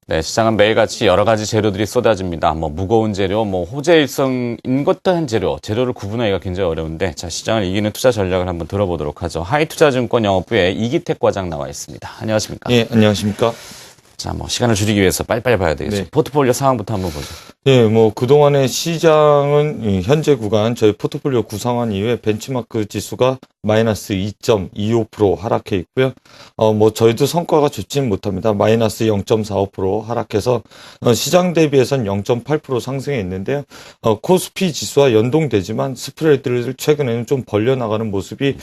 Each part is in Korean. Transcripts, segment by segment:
네, 시장은 매일같이 여러 가지 재료들이 쏟아집니다. 무거운 재료, 호재일성인 것도 한 재료를 구분하기가 굉장히 어려운데, 자, 시장을 이기는 투자 전략을 한번 들어보도록 하죠. 하이투자증권 영업부의 이기택 과장 나와 있습니다. 안녕하십니까? 예, 안녕하십니까? 자, 시간을 줄이기 위해서 빨리빨리 봐야 되겠죠. 네. 포트폴리오 상황부터 한번 보죠. 예, 그동안의 시장은 현재 구간 저희 포트폴리오 구성한 이후에 벤치마크 지수가 마이너스 2.25% 하락해 있고요. 저희도 성과가 좋지는 못합니다. 마이너스 0.45% 하락해서 시장 대비해선 0.8% 상승해 있는데요. 코스피 지수와 연동되지만 스프레드를 최근에는 좀 벌려나가는 모습이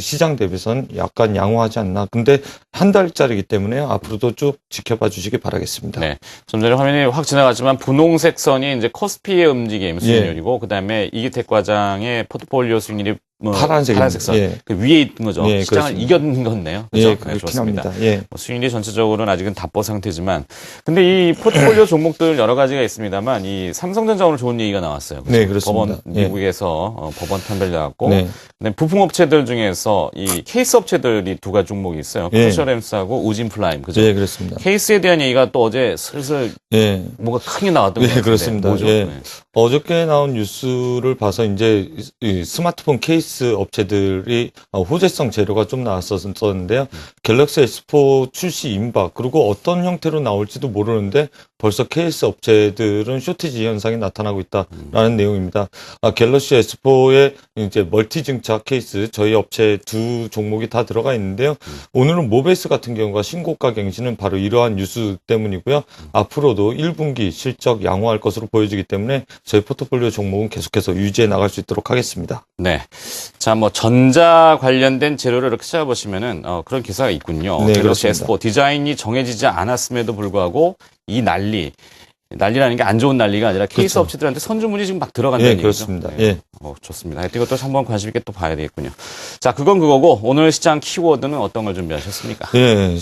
시장 대비해선 약간 양호하지 않나. 근데 한 달짜리이기 때문에 앞으로도 쭉 지켜봐 주시기 바라겠습니다. 네. 좀 전에 화면이 확 지나갔지만 분홍색 선이 이제 코스피의 움직임 수익률이고, 그다음에 이기택 과장의 포트폴리오 수익률이 파란색 선. 예. 그 위에 있는 거죠. 예, 시장을 이겼는 거네요. 그렇죠? 예, 네, 그렇긴 좋습니다. 합니다. 예. 수익률이 전체적으로는 아직은 답보 상태지만, 근데 이 포트폴리오 종목들 여러 가지가 있습니다만, 이 삼성전자 오늘 좋은 얘기가 나왔어요. 네, 그렇습니다. 미국에서 법원 판결 나왔고, 네. 그다음에 부품업체들 중에서 이 케이스 업체들이 두 가지 종목이 있어요. 예. 크루셜엠스하고 우진플라임, 그죠? 예, 그렇습니다. 케이스에 대한 얘기가 또 어제 슬슬 예. 뭔가 크게 나왔던 것 네, 같은데. 그렇습니다. 뭐죠? 예. 네. 어저께 나온 뉴스를 봐서 이제 이 스마트폰 케이스 업체들이 호재성 재료가 좀 나왔었는데요. 갤럭시 S4 출시 임박, 그리고 어떤 형태로 나올지도 모르는데 벌써 케이스 업체들은 쇼티지 현상이 나타나고 있다라는 내용입니다. 갤럭시 S4에 이제 멀티 증착 케이스 저희 업체 두 종목이 다 들어가 있는데요. 오늘은 모베이스 같은 경우가 신고가 갱신은 바로 이러한 뉴스 때문이고요. 앞으로도 1분기 실적 양호할 것으로 보여지기 때문에 저희 포트폴리오 종목은 계속해서 유지해 나갈 수 있도록 하겠습니다. 네. 자, 전자 관련된 재료를 이렇게 찾아보시면은, 그런 기사가 있군요. 네, 갤럭시 그렇습니다. S4 디자인이 정해지지 않았음에도 불구하고 이 난리라는 게 안 좋은 난리가 아니라 케이스 그렇죠. 업체들한테 선주문이 지금 막 들어간다는 예, 얘기죠. 그렇습니다. 네. 예. 좋습니다. 하여튼 이것도 한번 관심 있게 또 봐야 되겠군요. 자, 그건 그거고 오늘 시장 키워드는 어떤 걸 준비하셨습니까? 예,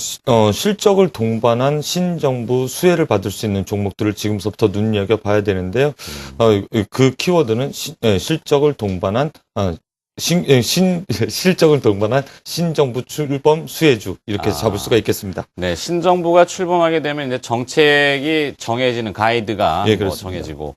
실적을 동반한 신정부 수혜를 받을 수 있는 종목들을 지금부터 눈여겨봐야 되는데요. 그 키워드는 실적을 동반한 실적을 동반한 신정부 출범 수혜주 이렇게 잡을 수가 있겠습니다. 네, 신정부가 출범하게 되면 이제 정책이 정해지는 가이드가 예, 그렇습니다. 정해지고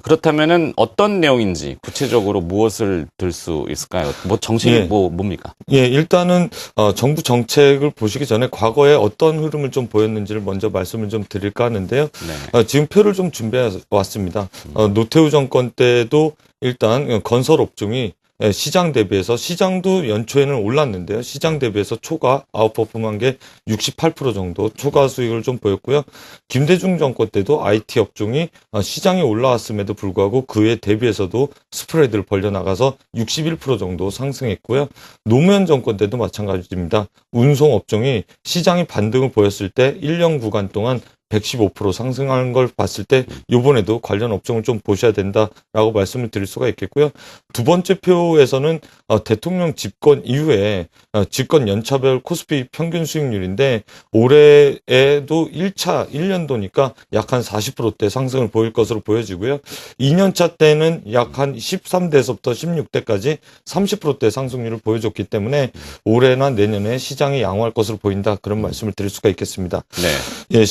그렇다면은 어떤 내용인지 구체적으로 무엇을 들 수 있을까요? 정책이 예. 뭡니까? 예, 일단은 정부 정책을 보시기 전에 과거에 어떤 흐름을 좀 보였는지를 먼저 말씀을 좀 드릴까 하는데요. 네. 지금 표를 좀 준비해 왔습니다. 노태우 정권 때도 일단 건설 업종이 시장 대비해서 시장도 연초에는 올랐는데요. 시장 대비해서 초과 아웃퍼폼한 게 68% 정도 초과 수익을 좀 보였고요. 김대중 정권 때도 IT 업종이 시장이 올라왔음에도 불구하고 그에 대비해서도 스프레드를 벌려나가서 61% 정도 상승했고요. 노무현 정권 때도 마찬가지입니다. 운송 업종이 시장이 반등을 보였을 때 1년 구간 동안 115% 상승하는 걸 봤을 때 이번에도 관련 업종을 좀 보셔야 된다라고 말씀을 드릴 수가 있겠고요. 두 번째 표에서는 대통령 집권 이후에 집권 연차별 코스피 평균 수익률인데 올해에도 1년도니까 약 한 40%대 상승을 보일 것으로 보여지고요. 2년차 때는 약 한 13대에서부터 16대까지 30%대 상승률을 보여줬기 때문에 올해나 내년에 시장이 양호할 것으로 보인다. 그런 말씀을 드릴 수가 있겠습니다. 네. 예,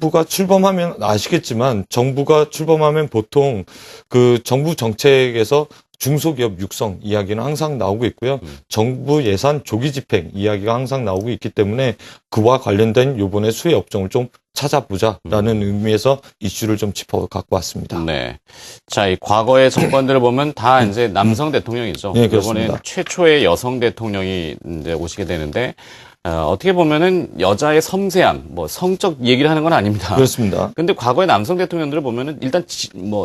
정부가 출범하면 아시겠지만 정부가 출범하면 보통 그 정부 정책에서 중소기업 육성 이야기는 항상 나오고 있고요. 정부 예산 조기 집행 이야기가 항상 나오고 있기 때문에 그와 관련된 요번에 수혜 업종을 좀 찾아보자라는 의미에서 이슈를 좀 짚어 갖고 왔습니다. 네. 자, 이 과거의 정권들을 보면 다 이제 남성 대통령이죠. 네, 이번에 그렇습니다. 최초의 여성 대통령이 이제 오시게 되는데 어떻게 보면은 여자의 섬세함, 성적 얘기를 하는 건 아닙니다. 그렇습니다. 근데 과거의 남성 대통령들을 보면은 일단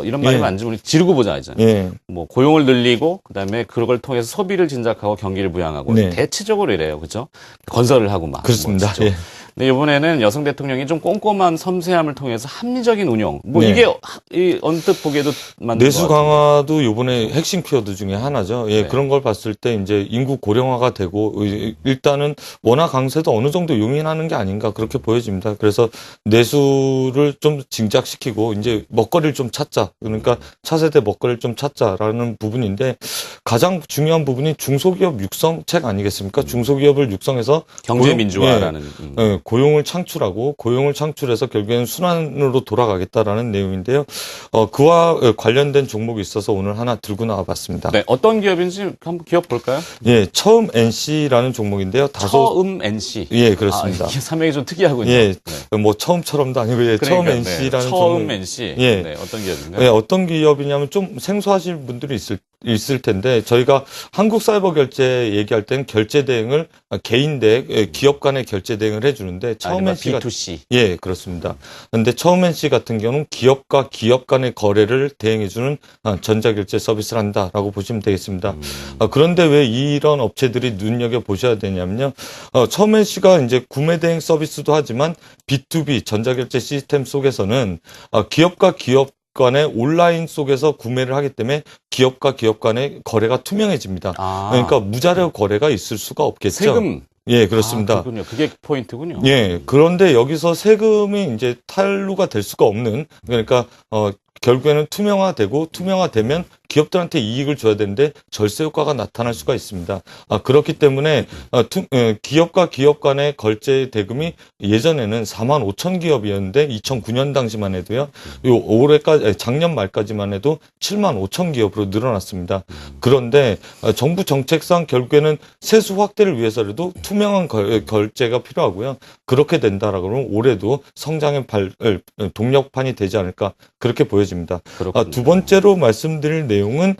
이런 말이면 안 좋으니 지르고 보자 하잖아요. 예. 고용을 늘리고 그다음에 그걸 통해서 소비를 진작하고 경기를 부양하고 네. 대체적으로 이래요. 그렇죠? 건설을 하고 막. 그렇습니다. 진짜. 예. 근데 이번에는 여성 대통령이 좀 꼼꼼한 섬세함을 통해서 합리적인 운영. 네. 이게 언뜻 보기에도 맞는 내수 것 같아요. 강화도 요번에 핵심 키워드 중에 하나죠. 예, 네. 그런 걸 봤을 때 이제 인구 고령화가 되고 일단은 원화 강세도 어느 정도 용인하는 게 아닌가 그렇게 보여집니다. 그래서 내수를 좀 진작시키고 이제 먹거리를 좀 찾자. 그러니까 차세대 먹거리를 좀 찾자라는 부분인데 가장 중요한 부분이 중소기업 육성책 아니겠습니까? 중소기업을 육성해서 경제 민주화라는. 고용을 창출하고 고용을 창출해서 결국에는 순환으로 돌아가겠다라는 내용인데요. 그와 관련된 종목이 있어서 오늘 하나 들고 나와봤습니다. 네, 어떤 기업인지 한번 기업 볼까요? 예, 처음 NC라는 종목인데요. 처음 NC. 예, 그렇습니다. 이게 사명이 좀 특이하군요. 예, 네. 뭐 처음처럼도 아니고 예, 처음 그러니까, NC라는 네. 처음 종목. NC. 예. 네, 어떤 기업인가요? 예, 어떤 기업이냐면 좀 생소하실 분들이 있을 텐데 저희가 한국 사이버 결제 얘기할 때는 결제 대행을 개인 대 기업 간의 결제 대행을 해주는데 처음 NC가 B2C. 예, 그렇습니다. 그런데 처음 NC 같은 경우는 기업과 기업 간의 거래를 대행해주는 전자결제 서비스를 한다라고 보시면 되겠습니다. 그런데 왜 이런 업체들이 눈여겨 보셔야 되냐면요. 처음 NC가 이제 구매 대행 서비스도 하지만 B2B 전자결제 시스템 속에서는 기업과 기업 간의 온라인 속에서 구매를 하기 때문에 기업과 기업 간의 거래가 투명해집니다. 그러니까 무자료 거래가 있을 수가 없겠죠. 세금. 예, 그렇습니다. 그렇군요. 그게 포인트군요. 예, 그런데 여기서 세금이 이제 탈루가 될 수가 없는, 그러니까, 결국에는 투명화되면 기업들한테 이익을 줘야 되는데 절세 효과가 나타날 수가 있습니다. 그렇기 때문에 기업과 기업 간의 결제 대금이 예전에는 4만 5천 기업이었는데 2009년 당시만 해도요. 작년 말까지만 해도 7만 5천 기업으로 늘어났습니다. 그런데 정부 정책상 결국에는 세수 확대를 위해서라도 투명한 결제가 필요하고요. 그렇게 된다라고 그러면 올해도 성장의 동력판이 되지 않을까 그렇게 보여집니다. 두 번째로 말씀드릴 내용은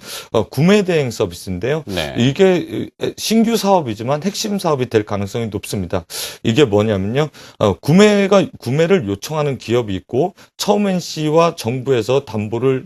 구매 대행 서비스인데요. 네. 이게 신규 사업이지만 핵심 사업이 될 가능성이 높습니다. 이게 뭐냐면요. 구매를 요청하는 기업이 있고 처음 NC와 정부에서 담보를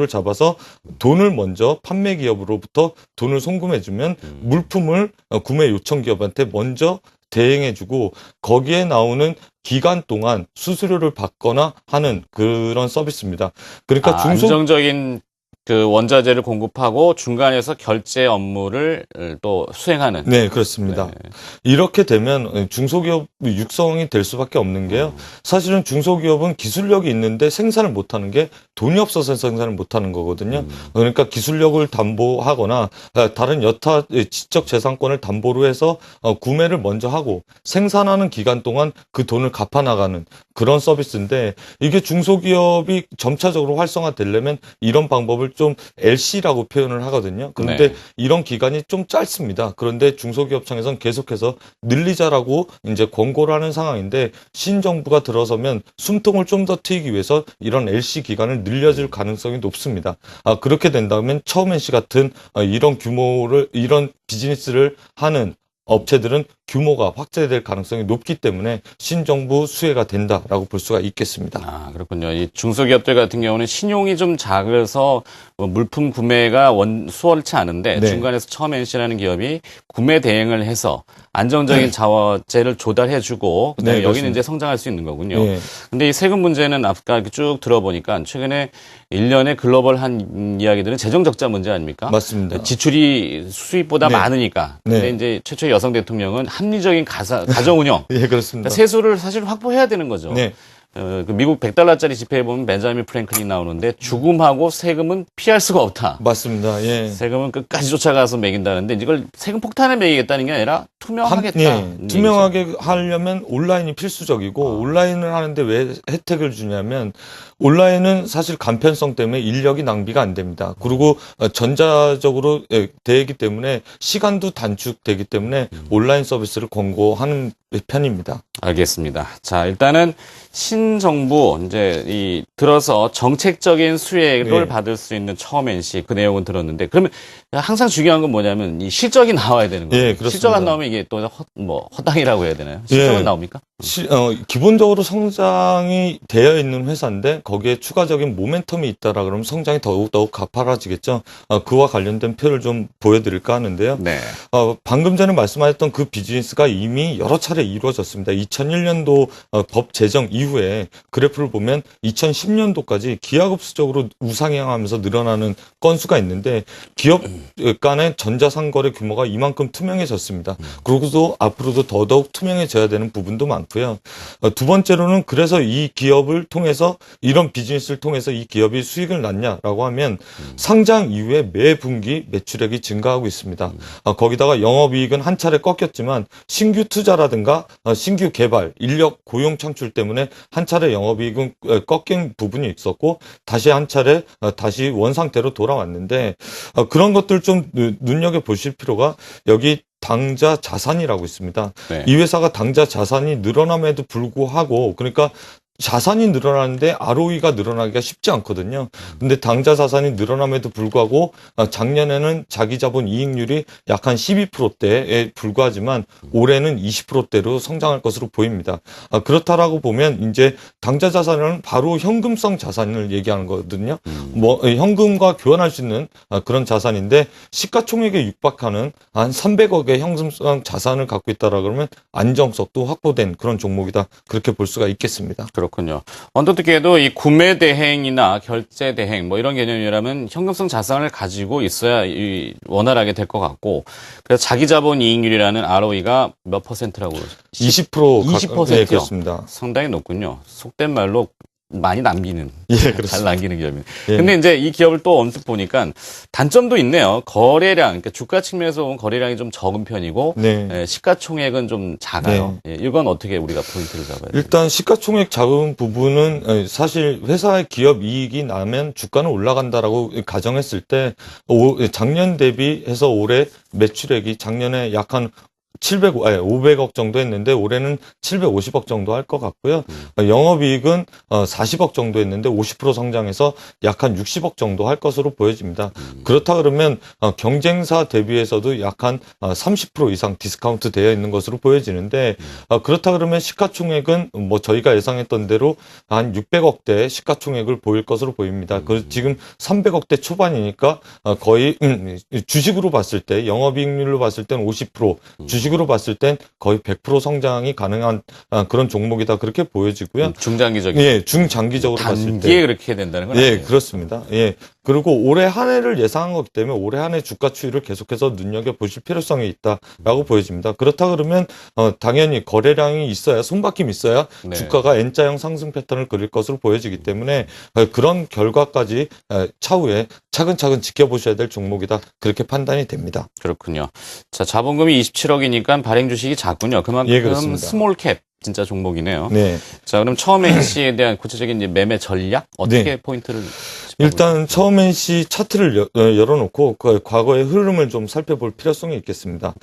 잡아서 돈을 먼저 판매 기업으로부터 돈을 송금해주면 물품을 구매 요청 기업한테 먼저 대행해주고 거기에 나오는 기간 동안 수수료를 받거나 하는 그런 서비스입니다. 그러니까 안정적인 그 원자재를 공급하고 중간에서 결제 업무를 또 수행하는. 네, 그렇습니다. 네. 이렇게 되면 중소기업 육성이 될 수밖에 없는 게요. 사실은 중소기업은 기술력이 있는데 생산을 못하는 게 돈이 없어서 생산을 못하는 거거든요. 그러니까 기술력을 담보하거나 다른 여타 지적 재산권을 담보로 해서 구매를 먼저 하고 생산하는 기간 동안 그 돈을 갚아나가는 그런 서비스인데 이게 중소기업이 점차적으로 활성화되려면 이런 방법을 좀 LC라고 표현을 하거든요. 그런데 네. 이런 기간이 좀 짧습니다. 그런데 중소기업청에서는 계속해서 늘리자라고 이제 권고를 하는 상황인데 신정부가 들어서면 숨통을 좀 더 트이기 위해서 이런 LC 기간을 늘려줄 가능성이 높습니다. 그렇게 된다면 처음 NC 같은 이런 비즈니스를 하는 업체들은 규모가 확대될 가능성이 높기 때문에 신정부 수혜가 된다라고 볼 수가 있겠습니다. 그렇군요. 이 중소기업들 같은 경우는 신용이 좀 작아서 물품 구매가 수월치 않은데 네. 중간에서 처음 NC라는 기업이 구매 대행을 해서 안정적인 자원재를 조달해주고 그다음에 네, 여기는 그렇습니다. 이제 성장할 수 있는 거군요. 예. 근데 이 세금 문제는 아까 이렇게 쭉 들어보니까 최근에 1년에 글로벌한 이야기들은 재정 적자 문제 아닙니까? 맞습니다. 지출이 수입보다 네. 많으니까. 근데 네. 이제 최초 여성 대통령은 합리적인 가정 운영. 예, 그렇습니다. 그러니까 세수를 사실 확보해야 되는 거죠. 네. 그 미국 100달러짜리 지폐에 보면 벤자민 프랭클린 나오는데 죽음하고 세금은 피할 수가 없다. 맞습니다. 예. 세금은 끝까지 쫓아가서 매긴다는데 이걸 세금 폭탄에 매기겠다는 게 아니라 투명하겠다. 예, 투명하게 하려면 온라인이 필수적이고 온라인을 하는데 왜 혜택을 주냐면 온라인은 사실 간편성 때문에 인력이 낭비가 안 됩니다. 그리고 전자적으로 되기 때문에 시간도 단축되기 때문에 온라인 서비스를 권고하는 편입니다. 알겠습니다. 자, 일단은 신정부 이제 들어서 정책적인 수혜를 네. 받을 수 있는 처음 NC 그 내용은 들었는데 그러면 항상 중요한 건 뭐냐면 이 실적이 나와야 되는 거예요. 예, 그렇습니다. 실적 안 나오면 이게 또 허당이라고 해야 되나요? 실적은 예. 나옵니까? 기본적으로 성장이 되어 있는 회사인데 거기에 추가적인 모멘텀이 있다라 그러면 성장이 더욱더욱 가파라지겠죠. 그와 관련된 표를 좀 보여드릴까 하는데요. 네. 방금 전에 말씀하셨던 그 비즈니스가 이미 여러 차례 이루어졌습니다. 2001년도 법 제정 이후에 그래프를 보면 2010년도까지 기하급수적으로 우상향하면서 늘어나는 건수가 있는데 기업 간의 전자상거래 규모가 이만큼 투명해졌습니다. 그리고도 앞으로도 더더욱 투명해져야 되는 부분도 많고 좋고요. 두 번째로는 그래서 이 기업을 통해서 이런 비즈니스를 통해서 이 기업이 수익을 났냐라고 하면 상장 이후에 매 분기 매출액이 증가하고 있습니다. 거기다가 영업이익은 한 차례 꺾였지만 신규 투자라든가 신규 개발, 인력 고용 창출 때문에 한 차례 영업이익은 꺾인 부분이 있었고 다시 한 차례 다시 원상태로 돌아왔는데 그런 것들 좀 눈여겨보실 필요가 여기 당자 자산이라고 있습니다. 네. 이 회사가 당자 자산이 늘어남에도 불구하고 그러니까 자산이 늘어나는데 ROE가 늘어나기가 쉽지 않거든요. 근데 당자 자산이 늘어남에도 불구하고 작년에는 자기 자본 이익률이 약 한 12%대에 불과하지만 올해는 20%대로 성장할 것으로 보입니다. 그렇다라고 보면 이제 당자 자산은 바로 현금성 자산을 얘기하는 거거든요. 뭐 현금과 교환할 수 있는 그런 자산인데 시가총액에 육박하는 한 300억의 현금성 자산을 갖고 있다라 그러면 안정성도 확보된 그런 종목이다. 그렇게 볼 수가 있겠습니다. 그렇군요. 언뜻 듣기에도 이 구매 대행이나 결제 대행 뭐 이런 개념이라면 현금성 자산을 가지고 있어야 원활하게 될 것 같고 그래서 자기 자본 이익률이라는 ROE가 몇 %라고 그러죠? 20%. 20%요? 네, 그렇습니다. 상당히 높군요. 속된 말로 많이 남기는, 예, 잘 그렇습니다. 남기는 기업이네요. 예. 근데 이제 이 기업을 또 언뜻 보니까 단점도 있네요. 거래량, 그러니까 주가 측면에서 보면 거래량이 좀 적은 편이고, 네. 예, 시가총액은 좀 작아요. 예, 이건 어떻게 우리가 포인트를 잡아야 돼요? 일단 시가총액 작은 부분은 사실 회사의 기업 이익이 나면 주가는 올라간다라고 가정했을 때 작년 대비해서 올해 매출액이 작년에 약 한 500억 정도 했는데 올해는 750억 정도 할 것 같고요. 영업이익은 40억 정도 했는데 50% 성장해서 약 한 60억 정도 할 것으로 보여집니다. 그렇다 그러면 경쟁사 대비해서도 약 한 30% 이상 디스카운트 되어 있는 것으로 보여지는데 그렇다 그러면 시가총액은 뭐 저희가 예상했던 대로 한 600억대 시가총액을 보일 것으로 보입니다. 지금 300억대 초반이니까 거의 주식으로 봤을 때 영업이익률로 봤을 때는 50%, 주식으로 봤을 땐 거의 100% 성장이 가능한 그런 종목이다 그렇게 보여지고요. 중장기적인. 예, 중장기적으로 봤을 때. 단기에 그렇게 된다는 건 예, 아니에요. 그렇습니다. 예. 그리고 올해 한 해를 예상한 거기 때문에 올해 한 해 주가 추이를 계속해서 눈여겨보실 필요성이 있다라고 보여집니다. 그렇다 그러면 당연히 거래량이 있어야 손바뀜이 있어야 네. 주가가 N자형 상승 패턴을 그릴 것으로 보여지기 때문에 그런 결과까지 차후에 차근차근 지켜보셔야 될 종목이다. 그렇게 판단이 됩니다. 그렇군요. 자, 자본금이 27억이니까 발행 주식이 작군요. 그만큼 예, 그렇습니다. 스몰캡 진짜 종목이네요. 네. 자, 그럼 처음에 NC에 대한 구체적인 이제 매매 전략 어떻게 네. 포인트를 일단 처음 NC 차트를 열어놓고 그 과거의 흐름을 좀 살펴볼 필요성이 있겠습니다.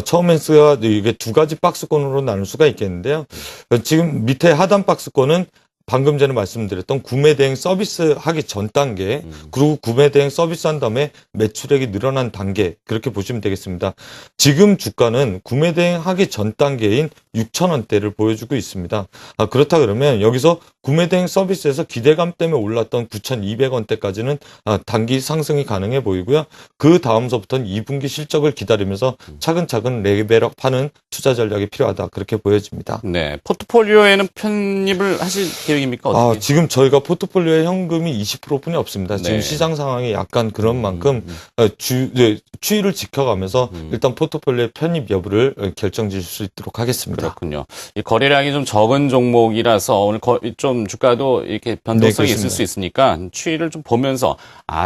처음 NC가 이게 두 가지 박스권으로 나눌 수가 있겠는데요. 지금 밑에 하단 박스권은 방금 전에 말씀드렸던 구매 대행 서비스 하기 전 단계, 그리고 구매 대행 서비스 한 다음에 매출액이 늘어난 단계, 그렇게 보시면 되겠습니다. 지금 주가는 구매 대행 하기 전 단계인 6,000원대를 보여주고 있습니다. 그렇다 그러면 여기서 구매 대행 서비스에서 기대감 때문에 올랐던 9,200원대까지는 단기 상승이 가능해 보이고요. 그 다음서부터는 2분기 실적을 기다리면서 차근차근 레벨업하는 투자 전략이 필요하다, 그렇게 보여집니다. 네, 포트폴리오에는 편입을 하실 계획입니까? 어떻게? 지금 저희가 포트폴리오에 현금이 20%뿐이 없습니다. 지금 네. 시장 상황이 약간 그런 만큼 추이를 지켜가면서 일단 포트폴리오의 편입 여부를 결정 지을 수 있도록 하겠습니다. 그렇군요. 이 거래량이 좀 적은 종목이라서 오늘 좀 주가도 이렇게 변동성이 네, 있을 그렇습니다. 수 있으니까 추이를 좀 보면서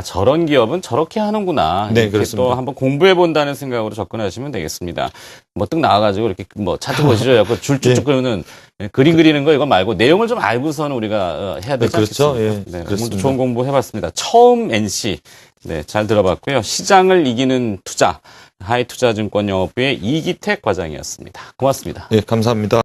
저런 기업은 저렇게 하는구나. 네, 이렇게 그렇습니다. 또 한번 공부해 본다는 생각으로 접근하시면 되겠습니다. 뭐 뜩 나와가지고 이렇게 뭐 차트 보시죠. 줄 쭉쭉 그리는 그림 그리는 거 이거 말고 내용을 좀 알고서는 우리가 해야 되지 그렇죠. 않겠습니까? 예, 네, 오늘도 그렇습니다. 좋은 공부 해봤습니다. 처음 NC 네, 잘 들어봤고요. 시장을 이기는 투자 하이투자증권 영업부의 이기택 과장이었습니다. 고맙습니다. 예, 감사합니다.